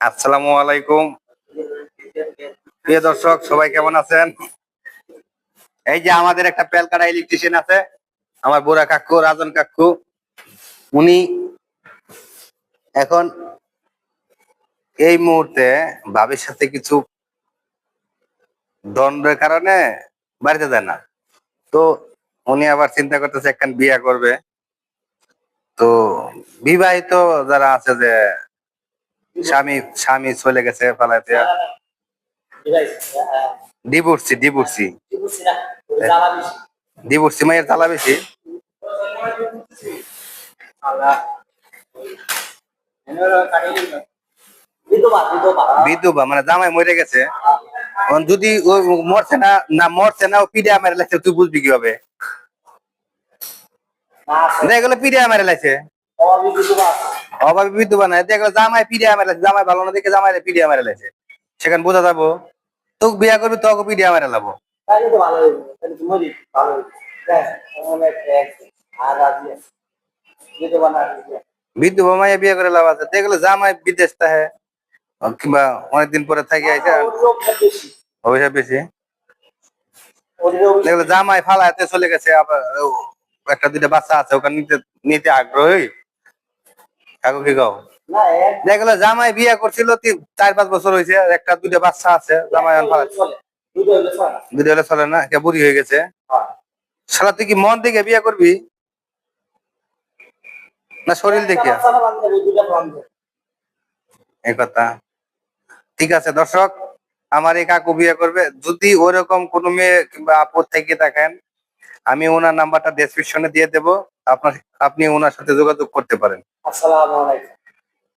আসসালামু আলাইকুম। প্রিয় দর্শক, সবাই কেমন আছেন? এই যে আমাদের একটা প্যালকাটা ইলেকট্রিশিয়ান আছে, আমার বুড়া কাকু, রাজন কাকু। উনি এখন এই মুহূর্তে ভাবির সাথে কিছু দ্বন্দ্বের কারণে বাড়িতে যায় না। তো উনি আবার চিন্তা করতেছে একখান বিয়ে করবে। তো বিবাহিত যারা আছে, যে স্বামী স্বামী চলে গেছে পালাইতে, ডিভোর্সি ডিভোর্সি ডিভোর্সি মায়ের জ্বালা বেশি। বিধবা মানে জামাই মরে গেছে, এখন যদি ও মরছে না, মরছে না, ও পিডিয়া মেরে লাগছে, তুই বুঝবি কিভাবে? এগুলো পিডিয়া মেরে লাগছে, অভাবী বিধবা না, এগুলো জামাই পিডিয়া মেরে লাগছে, জামাই ভালো না দেখে জামাই পিডিয়া মেরে লাগছে। সেখানে বোঝা যাবো তোকে বিয়া করবি, তোকে পিডিয়া মেরে লাবো। বিধবা মাইয়া বিয়ে করে লাভ আছে? দেখলো জামাই বিদেশ থাকে কিংবা অনেকদিন পরে থাকি আইসা, অভিশাপ বেশি। দেখলো জামাই ফালাতে চলে গেছে, আবার একটা দুইটা বাচ্চা আছে, ওখানে নিতে নিতে আগ্রহী। কাকু কি কও? দেখলো জামাই বিয়ে করছিল 4-5 বছর হয়েছে, একটা দুইটা বাচ্চা আছে, জামাই ফালাচ্ছে। দুইটা হলে চলে না, কে বুড়ি হয়ে গেছে। শালা তুই কি মন দেখে বিয়ে করবি না শরীর দেখে? এই কথা। ঠিক আছে দর্শক, আমার এই কাকু বিয়ে করবে। যদি ওইরকম কোনো মেয়ে কিংবা আপদ থেকে থাকেন, আমি ওনার নাম্বারটা ডেসক্রিপশনে দিয়ে দেবো, আপনি ওনার সাথে যোগাযোগ করতে পারেন। আসসালামু আলাইকুম।